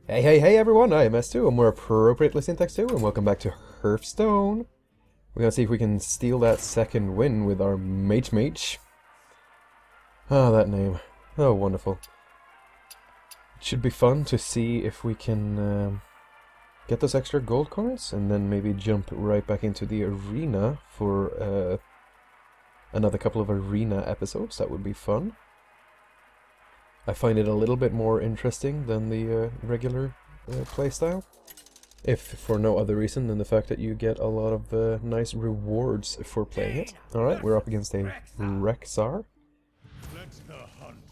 Hey, hey, hey everyone, I am S2, and more appropriately SyntaxTwo, and welcome back to Hearthstone. We're gonna see if we can steal that second win with our Magemage. Ah, that name. Oh, wonderful. It should be fun to see if we can get those extra gold coins, and then maybe jump right back into the arena for another couple of arena episodes. That would be fun. I find it a little bit more interesting than the regular playstyle, if for no other reason than the fact that you get a lot of nice rewards for playing it. Alright, we're up against a Rexar,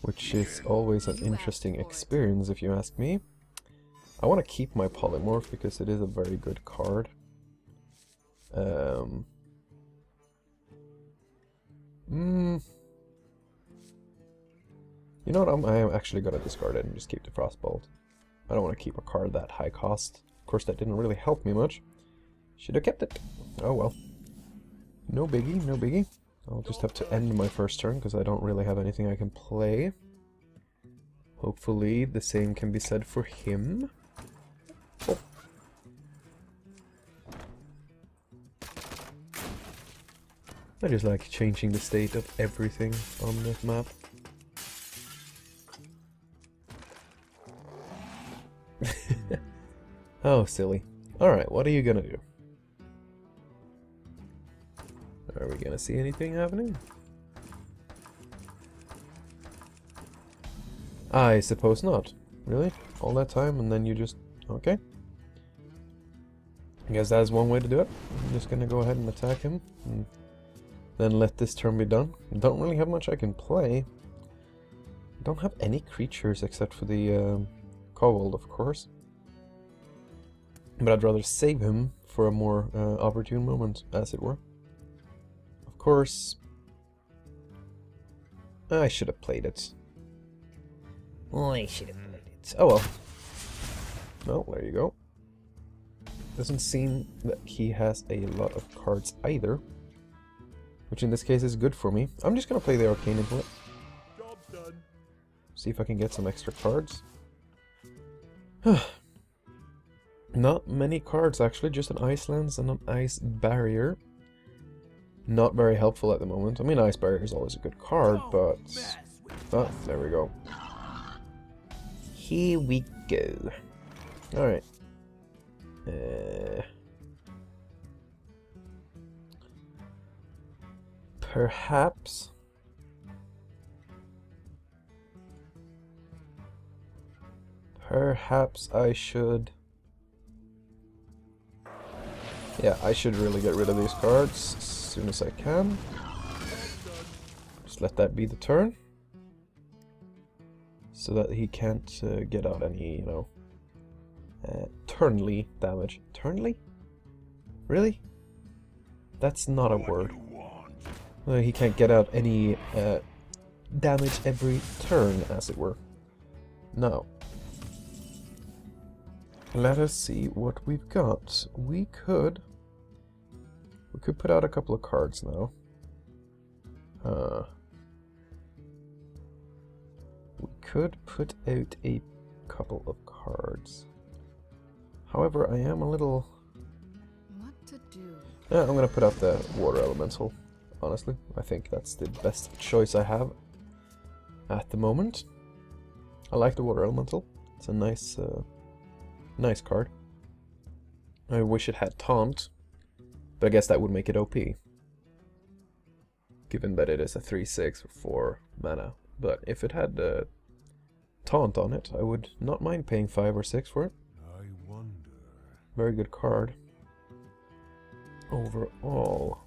which is always an interesting experience if you ask me. I want to keep my Polymorph because it is a very good card. You know what, I am actually going to discard it and just keep the Frostbolt. I don't want to keep a card that high cost. Of course, that didn't really help me much. Should have kept it. Oh well. No biggie, no biggie. I'll just have to end my first turn because I don't really have anything I can play. Hopefully the same can be said for him. Oh. I just like changing the state of everything on the map. Oh, silly. Alright, what are you gonna do? Are we gonna see anything happening? I suppose not. Really? All that time and then you just... okay. I guess that's one way to do it. I'm just gonna go ahead and attack him. And then let this turn be done. Don't really have much I can play. Don't have any creatures except for the Kobold, of course. But I'd rather save him for a more opportune moment, as it were. Of course, I should have played it. I should have played it. Oh well. Well, there you go. Doesn't seem that he has a lot of cards either, which in this case is good for me. I'm just gonna play the Arcane into it. Job done. See if I can get some extra cards. Not many cards actually, just an Ice Lance and an Ice Barrier. Not very helpful at the moment. I mean, Ice Barrier is always a good card, but... oh, there we go. Here we go. Alright. Perhaps... I should... yeah, I should really get rid of these cards as soon as I can. Just let that be the turn. So that he can't get out any, you know, turnly damage. Turnly? Really? That's not a word. He can't get out any damage every turn, as it were. Now, let us see what we've got. We could put out a couple of cards now. We could put out a couple of cards. However, I am a little... what to do? yeah, I'm gonna put out the Water Elemental, honestly. I think that's the best choice I have at the moment. I like the Water Elemental. It's a nice... nice card. I wish it had Taunt, but I guess that would make it OP. Given that it is a 3/6 for 4 mana. But if it had Taunt on it, I would not mind paying 5 or 6 for it. I wonder. Very good card. Overall.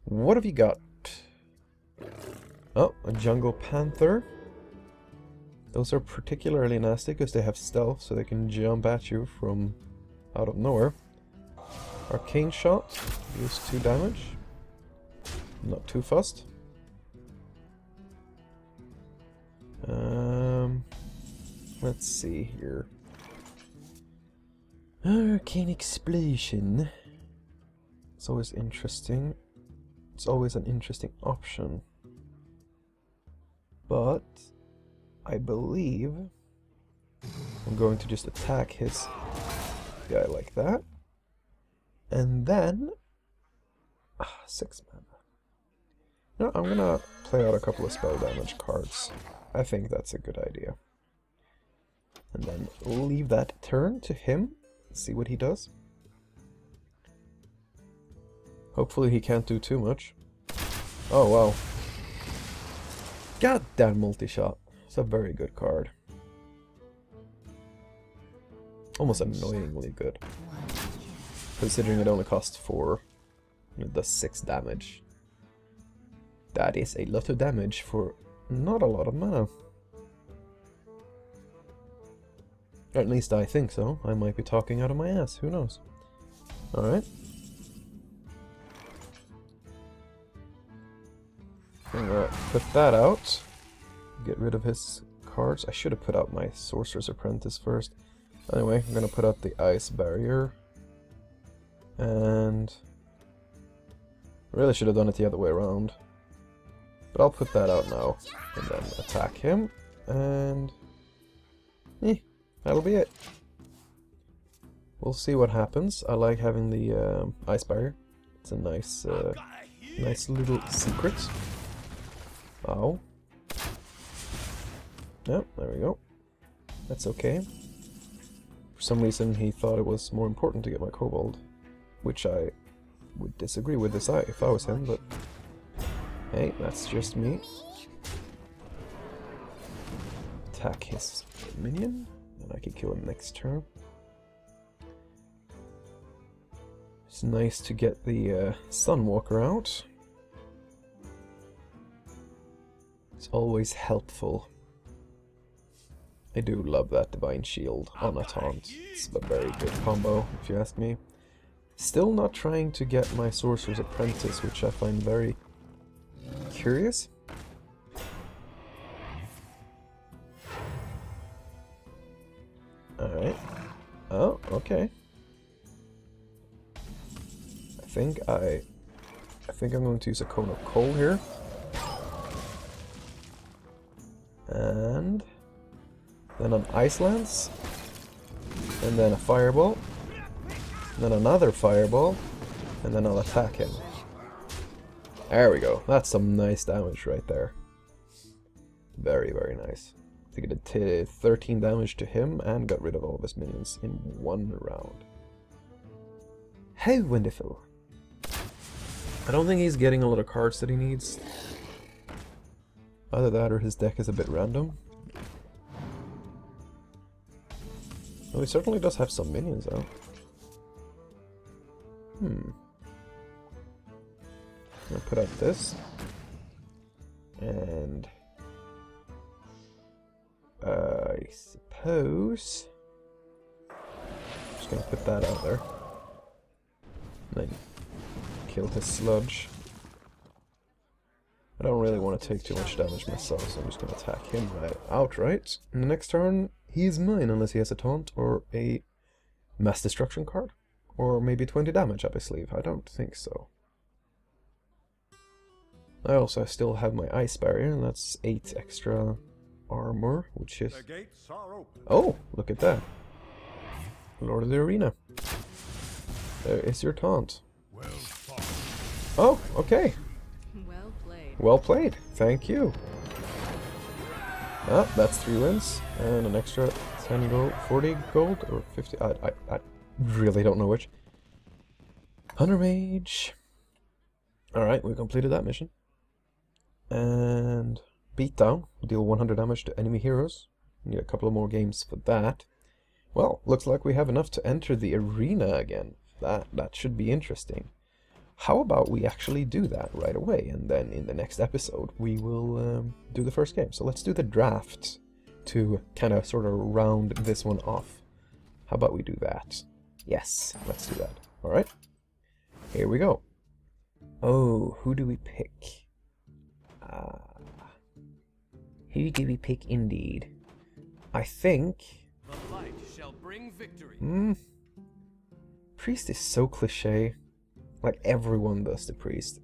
What have you got? Oh, a Jungle Panther. Those are particularly nasty because they have stealth, so they can jump at you from out of nowhere. Arcane Shot, deals 2 damage. Not too fussed. Let's see here. Arcane Explosion. It's always interesting. It's always an interesting option. But I believe I'm going to just attack his guy like that. And then... 6 mana. No, I'm gonna play out a couple of spell damage cards. I think that's a good idea. And then leave that turn to him. See what he does. Hopefully he can't do too much. Oh wow. God damn multi-shot. It's a very good card. Almost annoyingly good. Considering it only costs 4. It does 6 damage. That is a lot of damage for not a lot of mana. Or at least I think so. I might be talking out of my ass, who knows. Alright. I'm gonna put that out. Get rid of his cards. I should have put out my Sorcerer's Apprentice first. Anyway, I'm gonna put out the Ice Barrier. And... really should have done it the other way around. But I'll put that out now. And then attack him. And... that'll be it. We'll see what happens. I like having the Ice Barrier. It's a nice, nice little secret. Oh. Yep, there we go. That's okay. For some reason he thought it was more important to get my Kobold. Which I would disagree with this if I was him, but... hey, that's just me. Attack his minion. And I can kill him next turn. It's nice to get the Sunwalker out. It's always helpful. I do love that Divine Shield on a taunt. It's a very good combo, if you ask me. Still not trying to get my Sorcerer's Apprentice, which I find very curious. Alright. Oh, okay. I think I'm going to use a Cone of Cold here. And then an Ice Lance. And then a Fireball. And then another Fireball. And then I'll attack him. There we go. That's some nice damage right there. Very, very nice. I think it did 13 damage to him and got rid of all of his minions in 1 round. How wonderful. I don't think he's getting a lot of cards that he needs. Either that or his deck is a bit random. Well, he certainly does have some minions though. I'm gonna put out this. And... I suppose... I'm just gonna put that out there. And then kill his sludge. I don't really want to take too much damage myself, so I'm just gonna attack him outright. And the next turn, he's mine unless he has a taunt or a mass destruction card. Or maybe 20 damage up his sleeve. I don't think so. I also still have my Ice Barrier, and that's 8 extra armor, which is... oh, look at that. Lord of the Arena. There is your taunt. Oh, okay. Well played. Well played. Thank you. Ah, that's 3 wins. And an extra 10 gold, 40 gold, or 50. I really don't know which. Hunter Mage. Alright, we completed that mission. And Beatdown. Deal 100 damage to enemy heroes. Need a couple of more games for that. Well, looks like we have enough to enter the arena again. That should be interesting. How about we actually do that right away, and then in the next episode we will do the first game. So let's do the draft to kind of sort of round this one off. How about we do that? Yes, let's do that. Alright, here we go. Oh, who do we pick? Who do we pick indeed? I think... the light shall bring victory. Priest is so cliche. Like, everyone does the priest.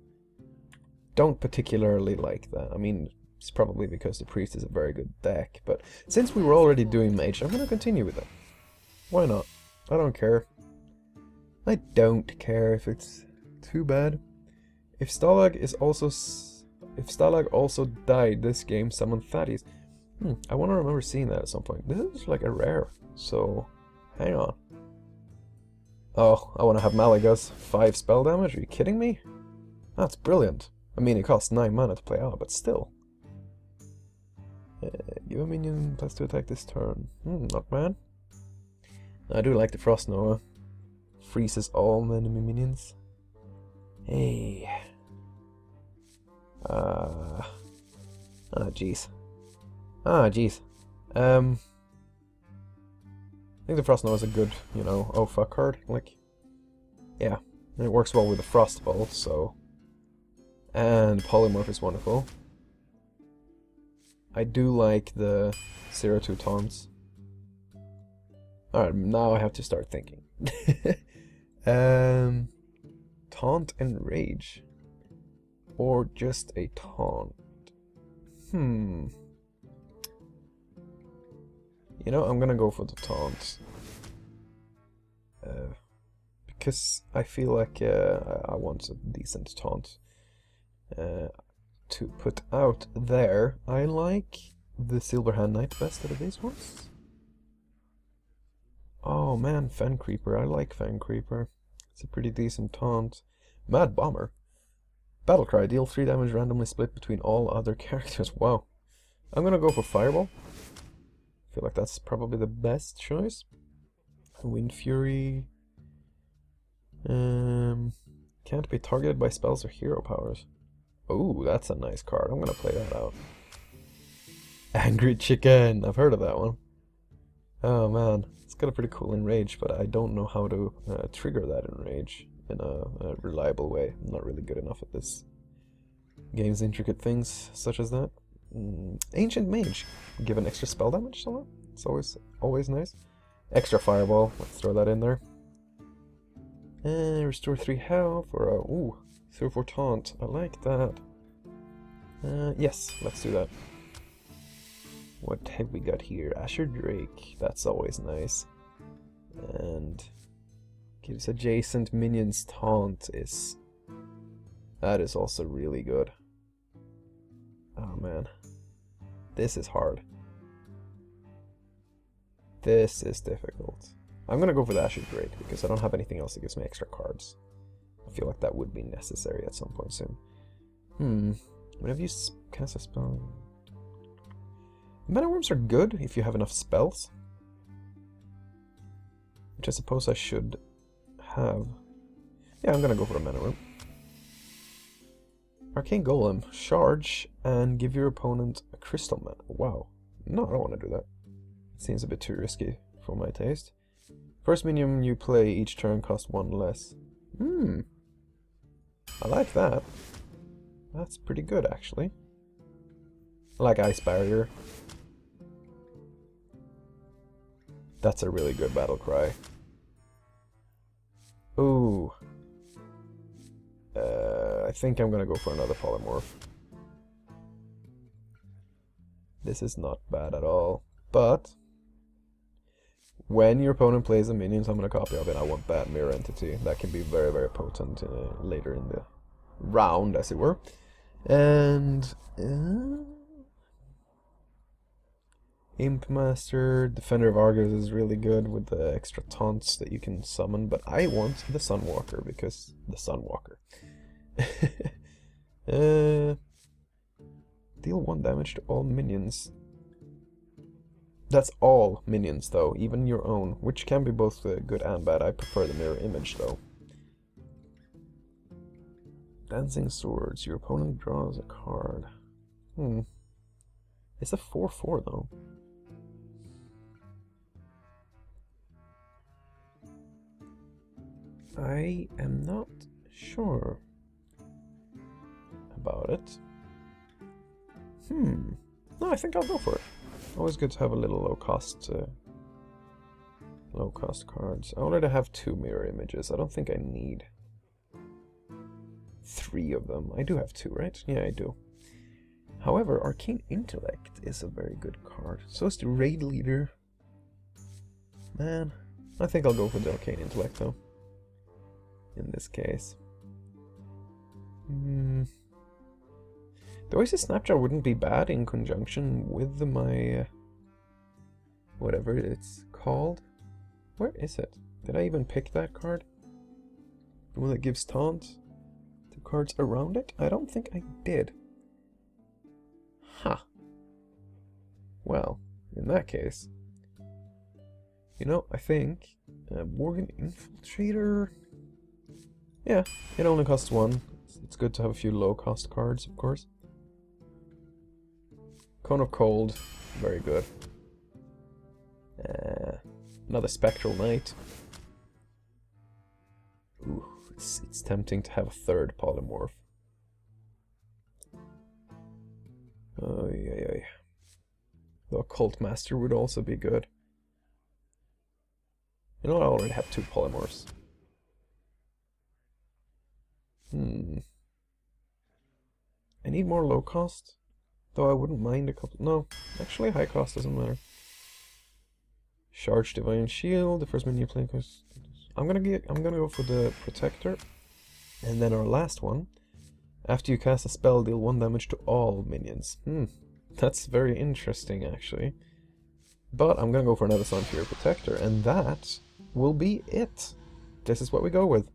Don't particularly like that. I mean, It's probably because the priest is a very good deck, but since we were already doing mage, I'm gonna continue with it. Why not? I don't care. I don't care if it's too bad. If Stalag also died this game, summon Thaddeus. I want to remember seeing that at some point. This is like a rare, so hang on. Oh, I want to have Malaga's 5 spell damage. Are you kidding me? That's brilliant. I mean, it costs 9 mana to play out, but still. Give a minion +2 attack this turn. Not bad. I do like the Frost Nova. Freezes all enemy minions. Hey. Jeez. Jeez. I think the Frost Nova is a good, you know, oh fuck card. Like, yeah. And it works well with the Frost Bolt, so. And Polymorph is wonderful. I do like the 0-2 taunts. Alright, now I have to start thinking. Taunt and Rage. Or just a taunt. You know, I'm gonna go for the taunt. Because I feel like I want a decent taunt to put out there. I like the Silverhand Knight best out of these ones. Oh man, Fen Creeper. I like Fen Creeper. It's a pretty decent taunt. Mad Bomber. Battlecry. Deal 3 damage randomly split between all other characters. Wow. I'm gonna go for Fireball. I feel like that's probably the best choice. Wind Fury. Can't be targeted by spells or hero powers. Oh, that's a nice card. I'm gonna play that out. Angry Chicken. I've heard of that one. Oh man, it's got a pretty cool Enrage, but I don't know how to trigger that Enrage in a reliable way. I'm not really good enough at this game's intricate things such as that. Ancient Mage. Give an extra spell damage somewhere. It's always nice. Extra Fireball. Let's throw that in there. Restore 3 health or a 0-4 taunt. I like that. Yes, let's do that. What have we got here? Asher Drake. That's always nice. And gives adjacent minions taunt is... That is also really good. Oh man. This is hard. This is difficult. I'm gonna go for the Asher Drake because I don't have anything else that gives me extra cards. I feel like that would be necessary at some point soon. Whenever you cast a spell... Mana Worms are good if you have enough spells. Which I suppose I should have. Yeah, I'm gonna go for a Mana Worm. Arcane Golem. Charge and give your opponent a crystal mana. Wow. No, I don't want to do that. It seems a bit too risky for my taste. First minion you play each turn costs 1 less. I like that. That's pretty good, actually. I like Ice Barrier. That's a really good battle cry. Ooh. I think I'm gonna go for another Polymorph. This is not bad at all, but when your opponent plays a minion summon a copy of it, I want that Mirror Entity. That can be very, very potent later in the round, as it were. And Imp Master, Defender of Argus is really good with the extra taunts that you can summon, but I want the Sunwalker because the Sunwalker. Deal 1 damage to all minions. That's all minions though, even your own, which can be both good and bad. I prefer the Mirror Image though. Dancing Swords, your opponent draws a card. It's a 4/4 though. I am not sure about it. No, I think I'll go for it. Always good to have a little low cost cards. I already have 2 Mirror Images. I don't think I need 3 of them. I do have 2, right? Yeah, I do. However, Arcane Intellect is a very good card. So is the Raid Leader. Man, I think I'll go for the Arcane Intellect though. In this case. The Oasis Snapshot wouldn't be bad in conjunction with my... whatever it's called. Where is it? Did I even pick that card? The one that gives taunt to cards around it? I don't think I did. Huh. Well, in that case... You know, I think... Morgan Infiltrator... Yeah, it only costs 1. It's good to have a few low-cost cards, of course. Cone of Cold, very good. Another Spectral Knight. Ooh, it's tempting to have a third polymorph. Oh, yeah. The Occult Master would also be good. You know, I already have 2 polymorphs. I need more low cost, though I wouldn't mind a couple. No, actually, high cost doesn't matter. Charge Divine Shield. The first minion you play goes. I'm gonna go for the Protector, and then our last one. After you cast a spell, deal 1 damage to all minions. That's very interesting, actually. But I'm gonna go for another Sunfear Protector, and that will be it. This is what we go with.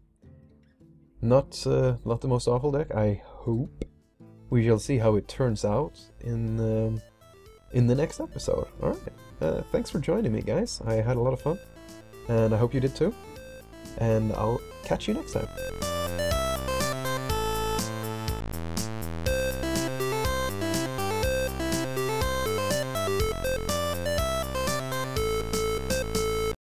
Not the most awful deck, I hope. We shall see how it turns out in the next episode. Alright, thanks for joining me, guys. I had a lot of fun, and I hope you did too. And I'll catch you next time.